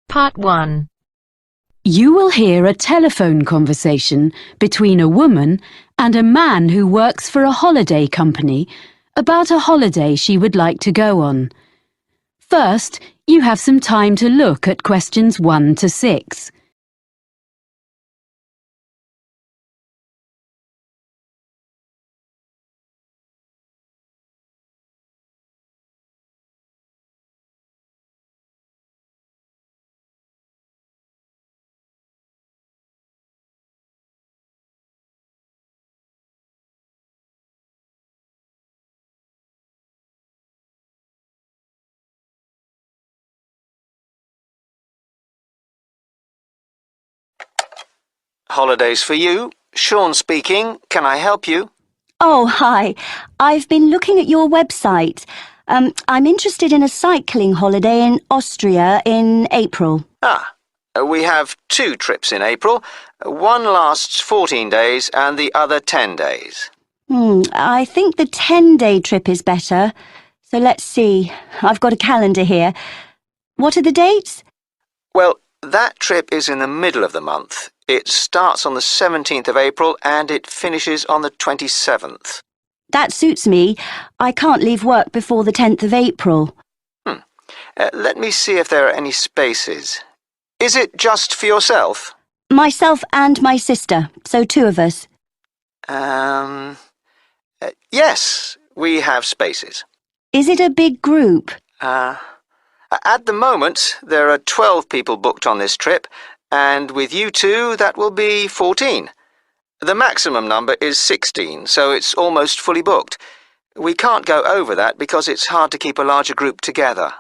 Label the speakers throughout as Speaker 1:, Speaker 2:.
Speaker 1: Part 1.
Speaker 2: You will hear a telephone conversation between a woman and a man who works for a holiday company about a holiday she would like to go on. First, you have some time to look at questions 1 to 6.
Speaker 3: Holidays for you. Sean speaking. Can I help you?
Speaker 4: Oh, hi. I've been looking at your website. I'm interested in a cycling holiday in Austria in April.
Speaker 3: We have 2 trips in April. One lasts 14 days and the other 10 days.
Speaker 4: I think the 10-day trip is better. So let's see. I've got a calendar here. What are the dates?
Speaker 3: Well, that trip is in the middle of the month. It starts on the 17th of April and it finishes on the 27th.
Speaker 4: That suits me. I can't leave work before the 10th of April.
Speaker 3: Let me see if there are any spaces. Is it just for yourself?
Speaker 4: Myself and my sister, so 2 of us.
Speaker 3: Yes, we have spaces.
Speaker 4: Is it a big group?
Speaker 3: At the moment, there are 12 people booked on this trip, and with you 2, that will be 14. The maximum number is 16, so it's almost fully booked. We can't go over that because it's hard to keep a larger group together.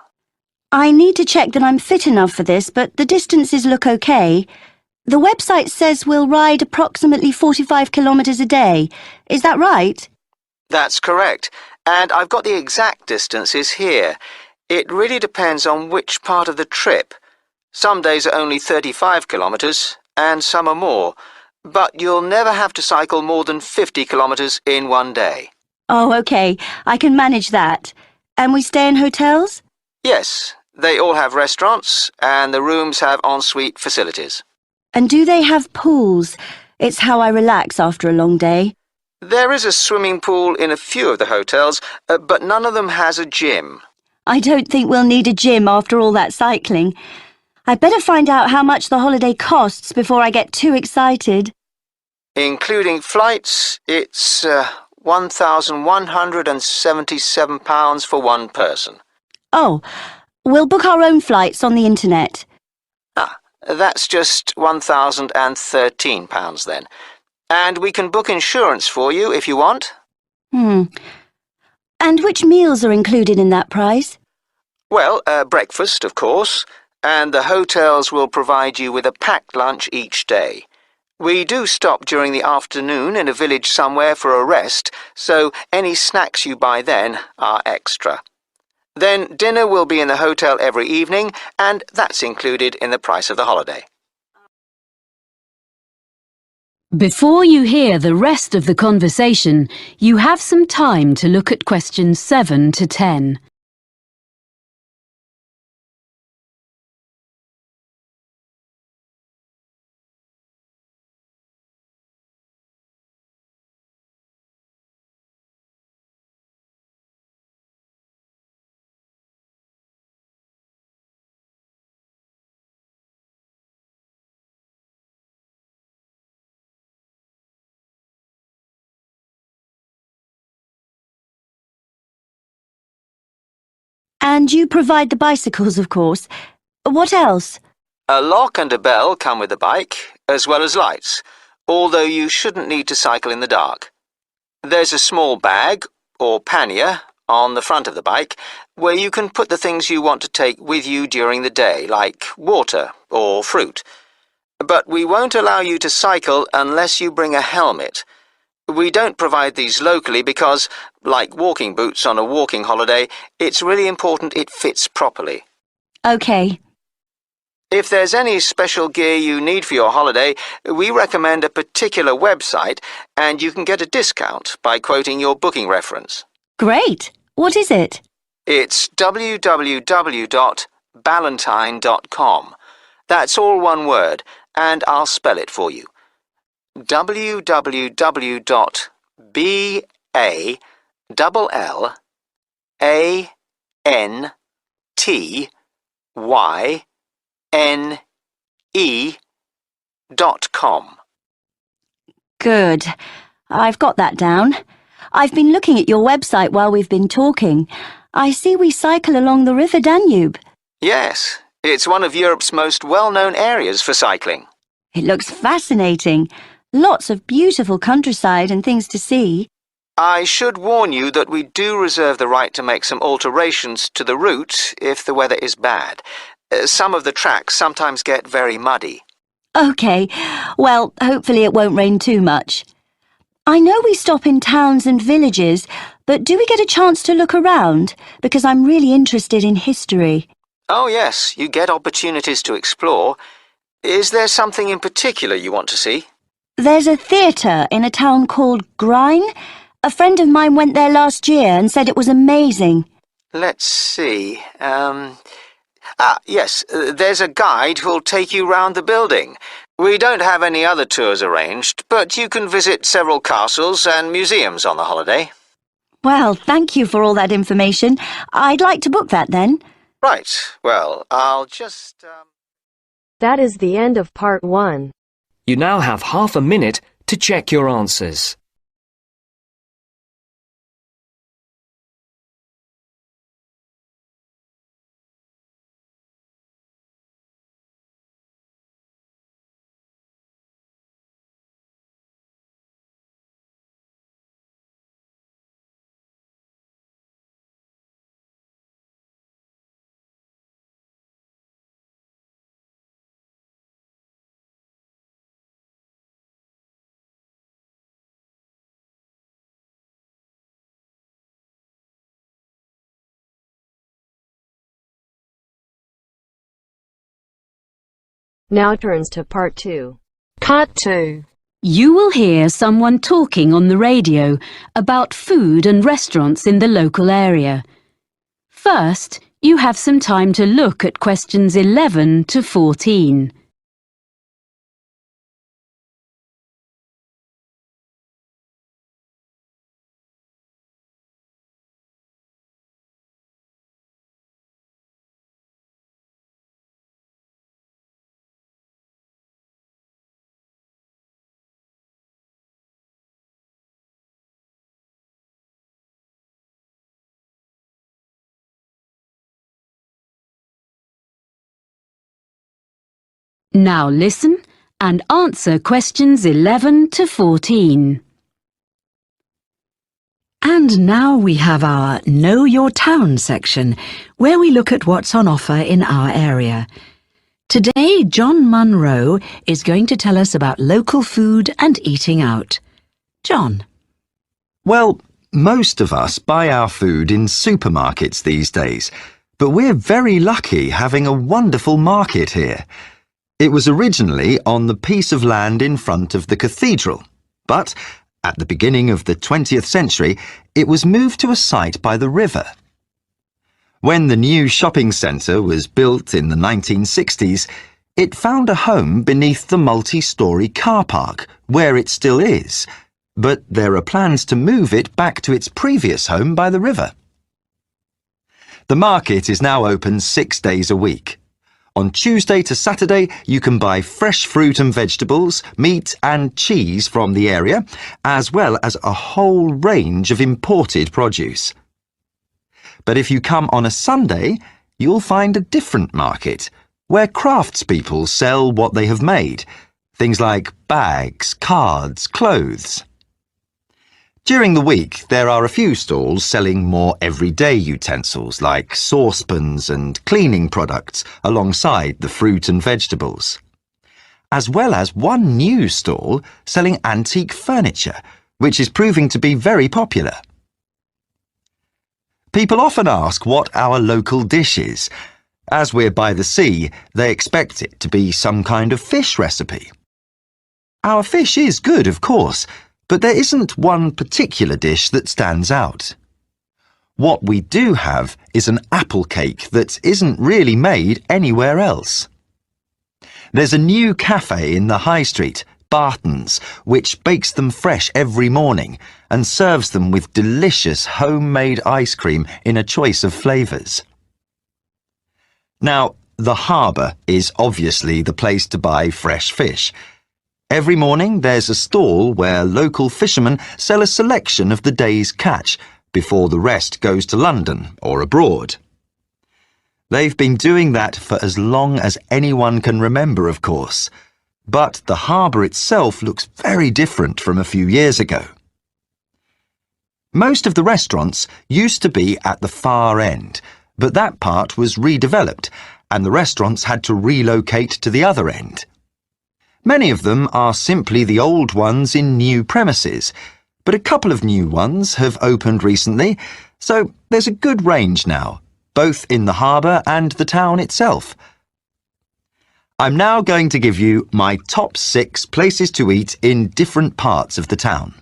Speaker 4: I need to check that I'm fit enough for this, but the distances look okay. The website says we'll ride approximately 45 kilometres a day. Is that right?
Speaker 3: That's correct, and I've got the exact distances here. It really depends on which part of the trip. Some days are only 35 kilometres, and some are more, but you'll never have to cycle more than 50 kilometres in one day.
Speaker 4: Oh, okay. I can manage that. And we stay in hotels?
Speaker 3: Yes, they all have restaurants, and the rooms have ensuite facilities.
Speaker 4: And do they have pools? It's how I relax after a long day.
Speaker 3: There is a swimming pool in a few of the hotels, but none of them has a gym.
Speaker 4: I don't think we'll need a gym after all that cycling. I'd better find out how much the holiday costs before I get too excited.
Speaker 3: Including flights, it's £1,177 for one person.
Speaker 4: Oh, we'll book our own flights on the internet.
Speaker 3: That's just £1,013 then. And we can book insurance for you if you want.
Speaker 4: And which meals are included in that price?
Speaker 3: Well, breakfast, of course, and the hotels will provide you with a packed lunch each day. We do stop during the afternoon in a village somewhere for a rest, so any snacks you buy then are extra. Then dinner will be in the hotel every evening, and that's included in the price of the holiday.
Speaker 2: Before you hear the rest of the conversation, you have some time to look at questions 7 to 10.
Speaker 4: And you provide the bicycles, of course. What else?
Speaker 3: A lock and a bell come with the bike, as well as lights, although you shouldn't need to cycle in the dark. There's a small bag, or pannier, on the front of the bike, where you can put the things you want to take with you during the day, like water or fruit. But we won't allow you to cycle unless you bring a helmet. We don't provide these locally because, like walking boots on a walking holiday, it's really important it fits properly.
Speaker 4: Okay.
Speaker 3: If there's any special gear you need for your holiday, we recommend a particular website, and you can get a discount by quoting your booking reference.
Speaker 4: Great. What is it?
Speaker 3: It's www.ballantine.com. That's all one word, and I'll spell it for you. www.ballantine.com.
Speaker 4: Good. I've got that down. I've been looking at your website while we've been talking. I see we cycle along the River Danube.
Speaker 3: Yes, it's one of Europe's most well-known areas for cycling.
Speaker 4: It looks fascinating. Lots of beautiful countryside and things to see.
Speaker 3: I should warn you that we do reserve the right to make some alterations to the route if the weather is bad. Some of the tracks sometimes get very muddy.
Speaker 4: OK, well, hopefully it won't rain too much. I know we stop in towns and villages, but do we get a chance to look around? Because I'm really interested in history.
Speaker 3: Oh yes, you get opportunities to explore. Is there something in particular you want to see?
Speaker 4: There's a theatre in a town called Grine. A friend of mine went there last year and said it was amazing.
Speaker 3: Let's see. Yes, there's a guide who'll take you round the building. We don't have any other tours arranged, but you can visit several castles and museums on the holiday.
Speaker 4: Well, thank you for all that information. I'd like to book that then.
Speaker 3: Right, well, I'll just...
Speaker 1: That is the end of part 1.
Speaker 5: You now have half a minute to check your answers.
Speaker 1: Now turns to part 2. Cut 2.
Speaker 2: You will hear someone talking on the radio about food and restaurants in the local area. First, you have some time to look at questions 11 to 14. Now listen and answer questions 11 to 14.
Speaker 6: And now we have our Know Your Town section, where we look at what's on offer in our area. Today, John Munro is going to tell us about local food and eating out. John.
Speaker 7: Well, most of us buy our food in supermarkets these days, but we're very lucky having a wonderful market here. It was originally on the piece of land in front of the cathedral, but at the beginning of the 20th century, it was moved to a site by the river. When the new shopping centre was built in the 1960s, it found a home beneath the multi-storey car park, where it still is, but there are plans to move it back to its previous home by the river. The market is now open 6 days a week. On Tuesday to Saturday, you can buy fresh fruit and vegetables, meat and cheese from the area, as well as a whole range of imported produce. But if you come on a Sunday, you'll find a different market, where craftspeople sell what they have made, things like bags, cards, clothes. During the week, there are a few stalls selling more everyday utensils like saucepans and cleaning products alongside the fruit and vegetables, as well as one new stall selling antique furniture, which is proving to be very popular. People often ask what our local dish is. As we're by the sea, they expect it to be some kind of fish recipe. Our fish is good, of course, but there isn't one particular dish that stands out. What we do have is an apple cake that isn't really made anywhere else. There's a new cafe in the high street, Barton's, which bakes them fresh every morning and serves them with delicious homemade ice cream in a choice of flavours. Now, the harbour is obviously the place to buy fresh fish. Every morning there's a stall where local fishermen sell a selection of the day's catch before the rest goes to London or abroad. They've been doing that for as long as anyone can remember, of course. But the harbour itself looks very different from a few years ago. Most of the restaurants used to be at the far end, but that part was redeveloped and the restaurants had to relocate to the other end. Many of them are simply the old ones in new premises, but a couple of new ones have opened recently, so there's a good range now, both in the harbour and the town itself. I'm now going to give you my top 6 places to eat in different parts of the town.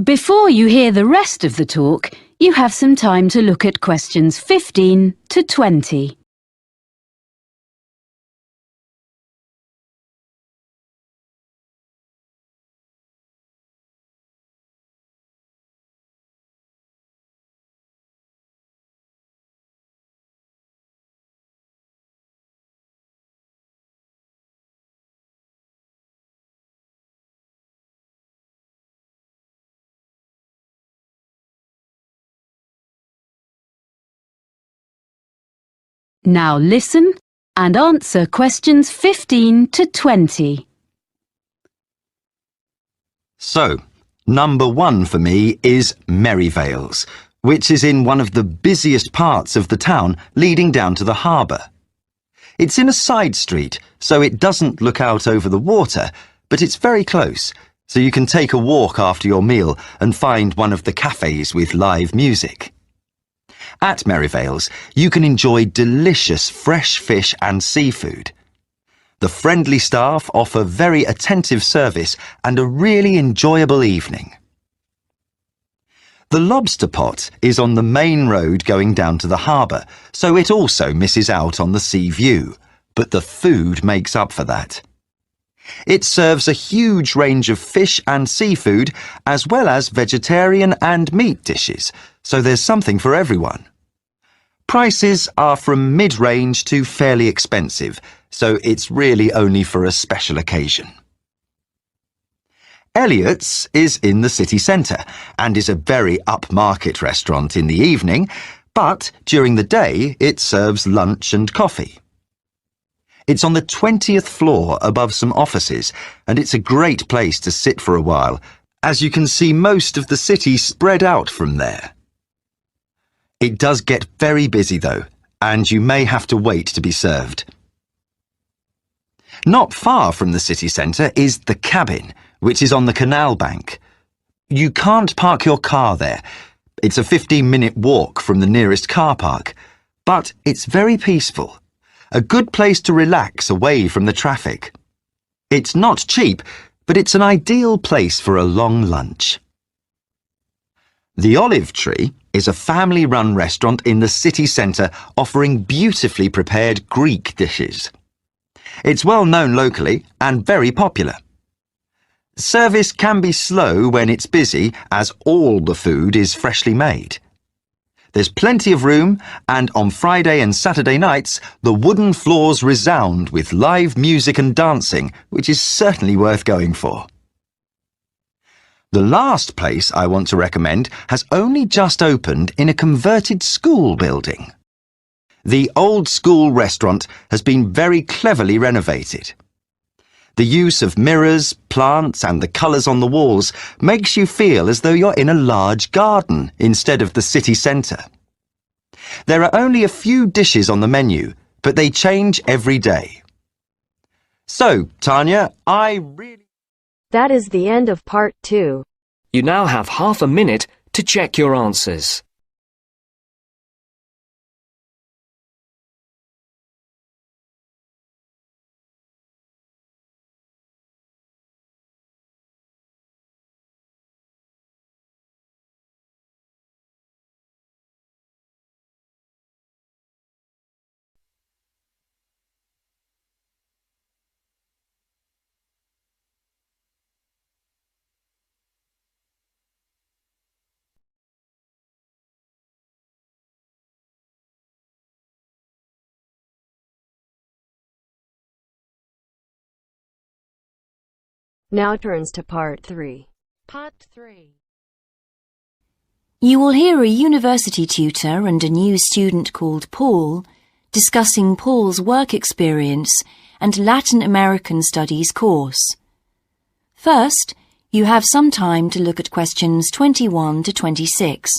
Speaker 2: Before you hear the rest of the talk, you have some time to look at questions 15 to 20. Now listen and answer questions 15 to 20.
Speaker 7: So, number 1 for me is Merryvale's, which is in one of the busiest parts of the town leading down to the harbour. It's in a side street, so it doesn't look out over the water, but it's very close, so you can take a walk after your meal and find one of the cafes with live music. At Merryvale's, you can enjoy delicious fresh fish and seafood. The friendly staff offer very attentive service and a really enjoyable evening. The Lobster Pot is on the main road going down to the harbour, so it also misses out on the sea view, but the food makes up for that. It serves a huge range of fish and seafood, as well as vegetarian and meat dishes, so there's something for everyone. Prices are from mid-range to fairly expensive, so it's really only for a special occasion. Elliot's is in the city centre and is a very upmarket restaurant in the evening, but during the day it serves lunch and coffee. It's on the 20th floor above some offices, and it's a great place to sit for a while, as you can see most of the city spread out from there. It does get very busy though, and you may have to wait to be served. Not far from the city centre is the Cabin, which is on the canal bank. You can't park your car there. It's a 15-minute walk from the nearest car park, but it's very peaceful. A good place to relax away from the traffic. It's not cheap, but it's an ideal place for a long lunch. The Olive Tree is a family-run restaurant in the city centre offering beautifully prepared Greek dishes. It's well known locally and very popular. Service can be slow when it's busy, as all the food is freshly made. There's plenty of room, and on Friday and Saturday nights, the wooden floors resound with live music and dancing, which is certainly worth going for. The last place I want to recommend has only just opened in a converted school building. The old school restaurant has been very cleverly renovated. The use of mirrors, plants and the colours on the walls makes you feel as though you're in a large garden instead of the city centre. There are only a few dishes on the menu, but they change every day. So, Tanya,
Speaker 1: That is the end of part 2.
Speaker 5: You now have half a minute to check your answers.
Speaker 1: Now turns to Part 3.
Speaker 8: Part 3.
Speaker 9: You will hear a university tutor and a new student called Paul discussing Paul's work experience and Latin American Studies course. First, you have some time to look at questions 21 to 26.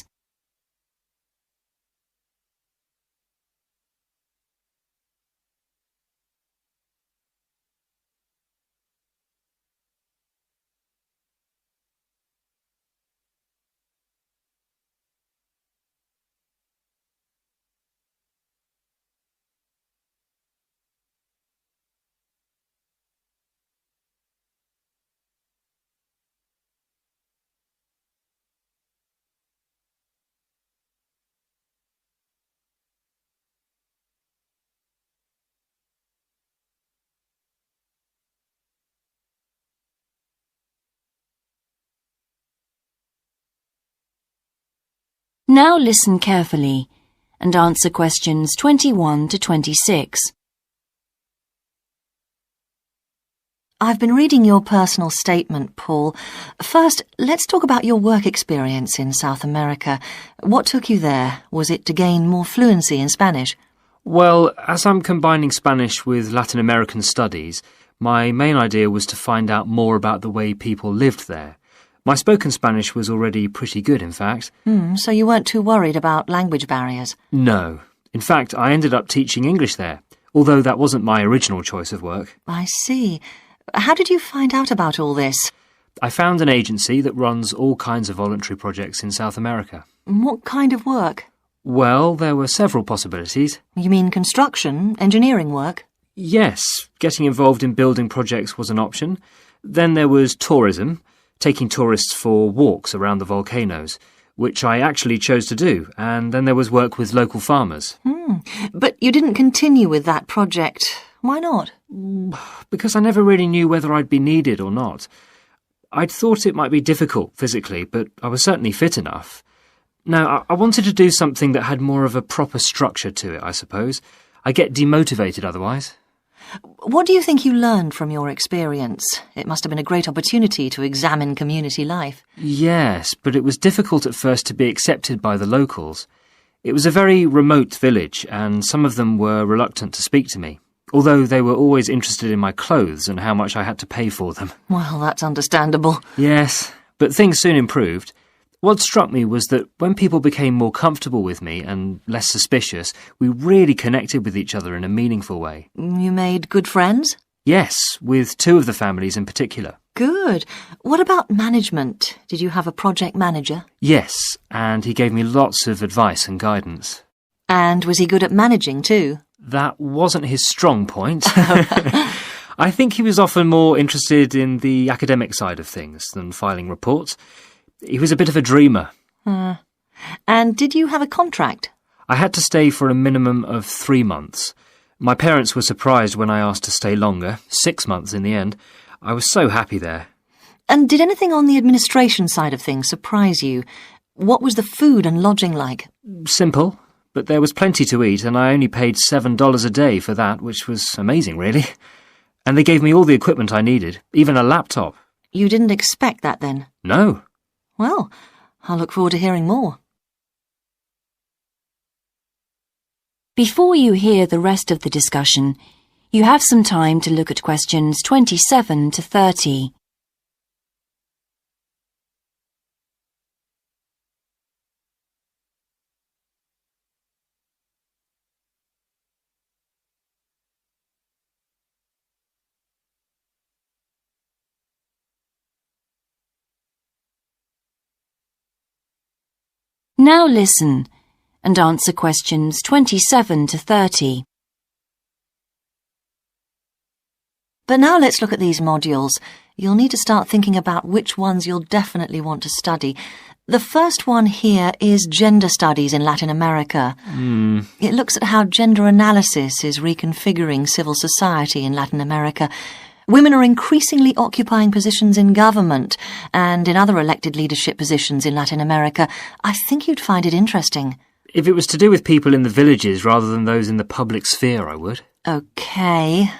Speaker 9: Now listen carefully and answer questions 21 to 26.
Speaker 10: I've been reading your personal statement, Paul. First, let's talk about your work experience in South America. What took you there? Was it to gain more fluency in Spanish?
Speaker 5: Well, as I'm combining Spanish with Latin American studies, my main idea was to find out more about the way people lived there. My spoken Spanish was already pretty good, in fact.
Speaker 10: So you weren't too worried about language barriers?
Speaker 5: No. In fact, I ended up teaching English there, although that wasn't my original choice of work.
Speaker 10: I see. How did you find out about all this?
Speaker 5: I found an agency that runs all kinds of voluntary projects in South America.
Speaker 10: What kind of work?
Speaker 5: Well, there were several possibilities.
Speaker 10: You mean construction, engineering work?
Speaker 5: Yes, getting involved in building projects was an option. Then there was tourism, taking tourists for walks around the volcanoes, which I actually chose to do, and then there was work with local farmers.
Speaker 10: But you didn't continue with that project. Why not?
Speaker 5: Because I never really knew whether I'd be needed or not. I'd thought it might be difficult physically, but I was certainly fit enough. Now, I wanted to do something that had more of a proper structure to it, I suppose. I get demotivated otherwise.
Speaker 10: What do you think you learned from your experience? It must have been a great opportunity to examine community life.
Speaker 5: Yes, but it was difficult at first to be accepted by the locals. It was a very remote village, and some of them were reluctant to speak to me, although they were always interested in my clothes and how much I had to pay for them.
Speaker 10: Well, that's understandable.
Speaker 5: Yes, but things soon improved. What struck me was that when people became more comfortable with me and less suspicious, we really connected with each other in a meaningful way.
Speaker 10: You made good friends?
Speaker 5: Yes, with two of the families in particular.
Speaker 10: Good. What about management? Did you have a project manager?
Speaker 5: Yes, and he gave me lots of advice and guidance.
Speaker 10: And was he good at managing too?
Speaker 5: That wasn't his strong point. I think he was often more interested in the academic side of things than filing reports. He was a bit of a dreamer.
Speaker 10: And did you have a contract?
Speaker 5: I had to stay for a minimum of 3 months. My parents were surprised when I asked to stay longer, 6 months in the end. I was so happy there.
Speaker 10: And did anything on the administration side of things surprise you? What was the food and lodging like?
Speaker 5: Simple, but there was plenty to eat, and I only paid $7 a day for that, which was amazing, really. And they gave me all the equipment I needed, even a laptop.
Speaker 10: You didn't expect that then?
Speaker 5: No.
Speaker 10: Well, I'll look forward to hearing more.
Speaker 9: Before you hear the rest of the discussion, you have some time to look at questions 27 to 30. Now listen and answer questions 27 to 30.
Speaker 10: But now let's look at these modules. You'll need to start thinking about which ones you'll definitely want to study. The first one here is Gender Studies in Latin America. It looks at how gender analysis is reconfiguring civil society in Latin America. Women are increasingly occupying positions in government and in other elected leadership positions in Latin America. I think you'd find it interesting.
Speaker 5: If it was to do with people in the villages rather than those in the public sphere, I would.
Speaker 10: OK.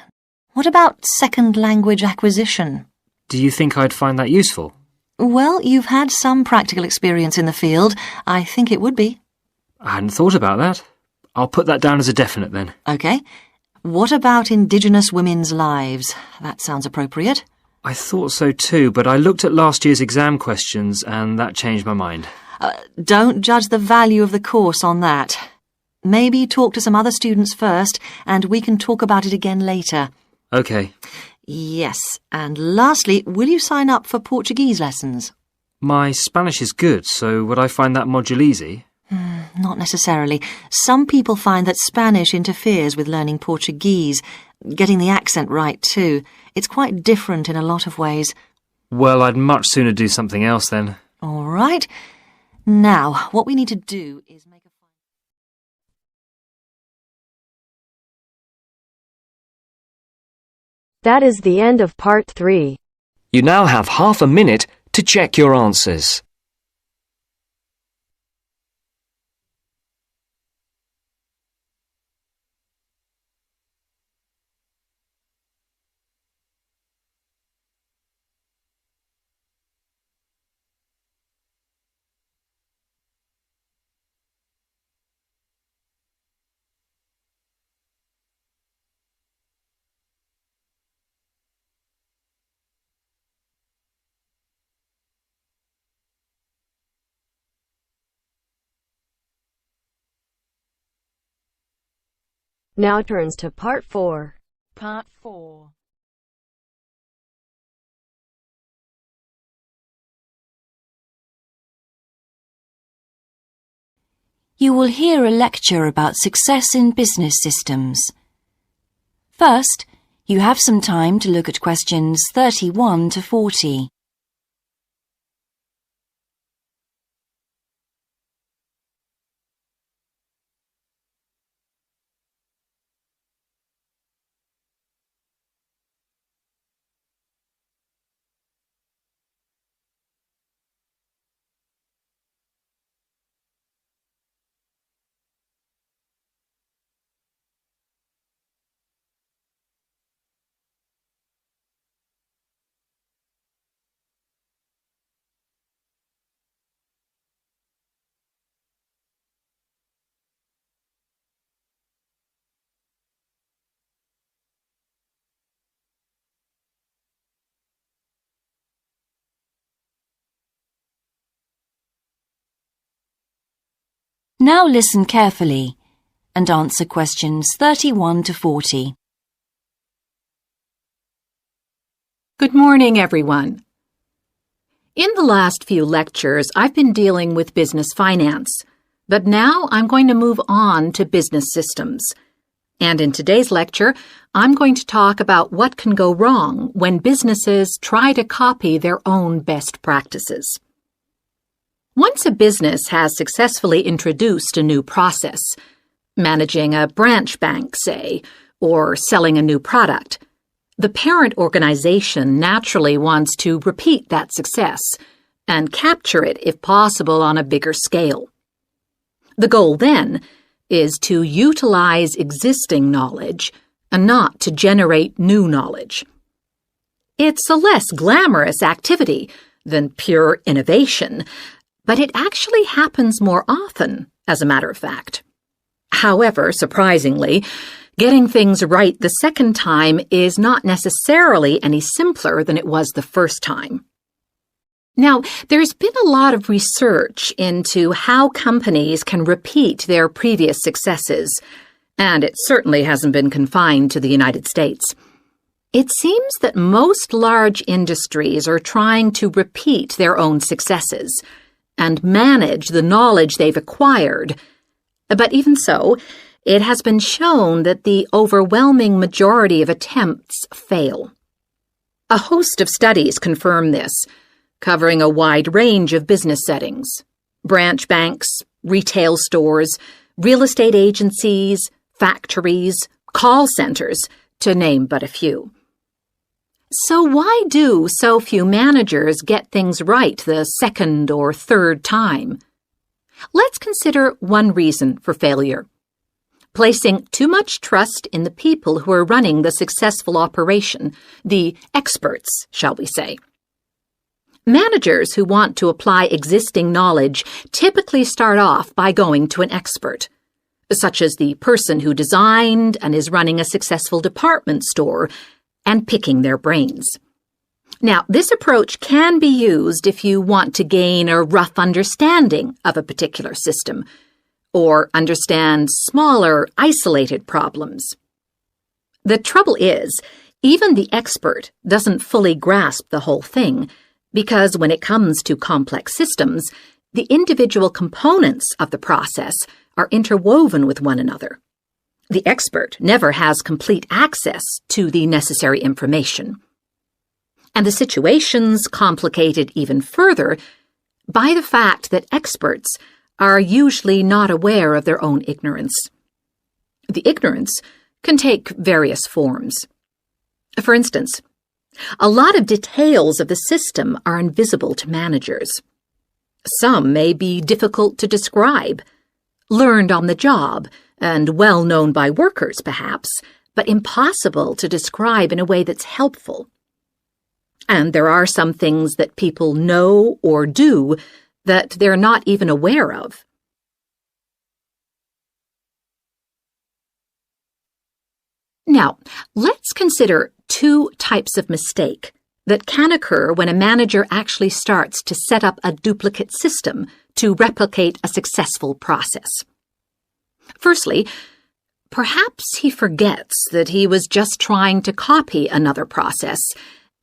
Speaker 10: What about second language acquisition?
Speaker 5: Do you think I'd find that useful?
Speaker 10: Well, you've had some practical experience in the field. I think it would be.
Speaker 5: I hadn't thought about that. I'll put that down as a definite then.
Speaker 10: OK. What about Indigenous women's lives? That sounds appropriate.
Speaker 5: I thought so too, but I looked at last year's exam questions and that changed my mind.
Speaker 10: Don't judge the value of the course on that. Maybe talk to some other students first, and we can talk about it again later.
Speaker 5: OK.
Speaker 10: Yes, and lastly, will you sign up for Portuguese lessons?
Speaker 5: My Spanish is good, so would I find that module easy?
Speaker 10: Not necessarily. Some people find that Spanish interferes with learning Portuguese, getting the accent right too. It's quite different in a lot of ways.
Speaker 5: Well, I'd much sooner do something else then.
Speaker 10: All right. Now, what we need to do is make a...
Speaker 1: That is the end of part 3.
Speaker 8: You now have half a minute to check your answers.
Speaker 1: Now turns to part 4.
Speaker 11: Part 4.
Speaker 9: You will hear a lecture about success in business systems. First, you have some time to look at questions 31 to 40. Now listen carefully and answer questions 31 to 40.
Speaker 11: Good morning, everyone. In the last few lectures, I've been dealing with business finance, but now I'm going to move on to business systems. And in today's lecture, I'm going to talk about what can go wrong when businesses try to copy their own best practices. Once a business has successfully introduced a new process, managing a branch bank, say, or selling a new product, the parent organization naturally wants to repeat that success and capture it, if possible, on a bigger scale. The goal, then, is to utilize existing knowledge and not to generate new knowledge. It's a less glamorous activity than pure innovation, but it actually happens more often, as a matter of fact. However, surprisingly, getting things right the second time is not necessarily any simpler than it was the first time. Now, there's been a lot of research into how companies can repeat their previous successes, and it certainly hasn't been confined to the United States. It seems that most large industries are trying to repeat their own successes and manage the knowledge they've acquired. But even so, it has been shown that the overwhelming majority of attempts fail. A host of studies confirm this, covering a wide range of business settings: branch banks, retail stores, real estate agencies, factories, call centers, to name but a few. So why do so few managers get things right the second or third time? Let's consider one reason for failure. placing too much trust in the people who are running the successful operation, the experts, shall we say. Managers who want to apply existing knowledge typically start off by going to an expert, such as the person who designed and is running a successful department store, and picking their brains. Now, this approach can be used if you want to gain a rough understanding of a particular system, or understand smaller, isolated problems. The trouble is, even the expert doesn't fully grasp the whole thing, because when it comes to complex systems, the individual components of the process are interwoven with one another. The expert never has complete access to the necessary information. And the situation's complicated even further by the fact that experts are usually not aware of their own ignorance. The ignorance can take various forms. For instance, a lot of details of the system are invisible to managers. Some may be difficult to describe, learned on the job, and well known by workers, perhaps, but impossible to describe in a way that's helpful. And there are some things that people know or do that they're not even aware of. Now, let's consider two types of mistake that can occur when a manager actually starts to set up a duplicate system to replicate a successful process. Firstly, perhaps he forgets that he was just trying to copy another process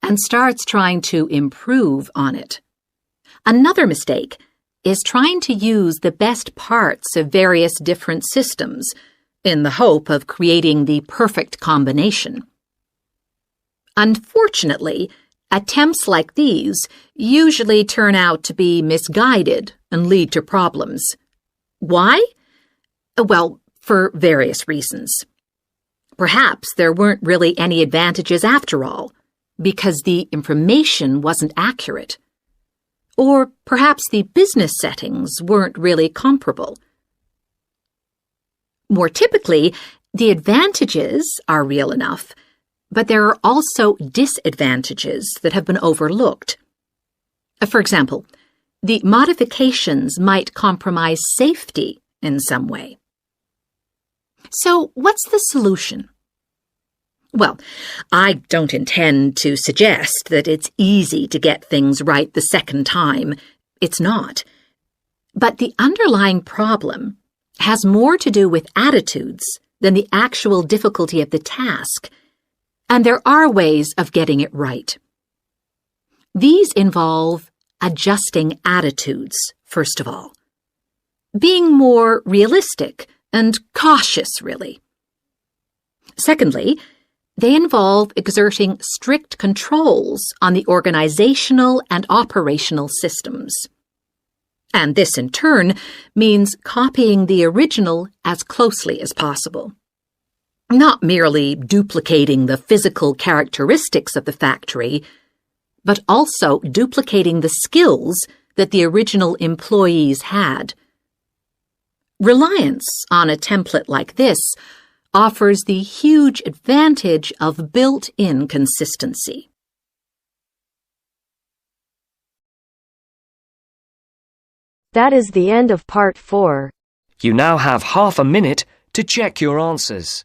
Speaker 11: and starts trying to improve on it. Another mistake is trying to use the best parts of various different systems in the hope of creating the perfect combination. Unfortunately, attempts like these usually turn out to be misguided and lead to problems. Why? Well, for various reasons. Perhaps there weren't really any advantages after all, because the information wasn't accurate. Or perhaps the business settings weren't really comparable. More typically, the advantages are real enough, but there are also disadvantages that have been overlooked. For example, the modifications might compromise safety in some way. So, what's the solution? Well, I don't intend to suggest that it's easy to get things right the second time. It's not. But the underlying problem has more to do with attitudes than the actual difficulty of the task, and there are ways of getting it right. These involve adjusting attitudes, first of all. Being more realistic and cautious, really. Secondly, they involve exerting strict controls on the organizational and operational systems. And this, in turn, means copying the original as closely as possible. Not merely duplicating the physical characteristics of the factory, but also duplicating the skills that the original employees had. Reliance on a template like this offers the huge advantage of built-in consistency.
Speaker 1: That is the end of part 4.
Speaker 8: You now have half a minute to check your answers.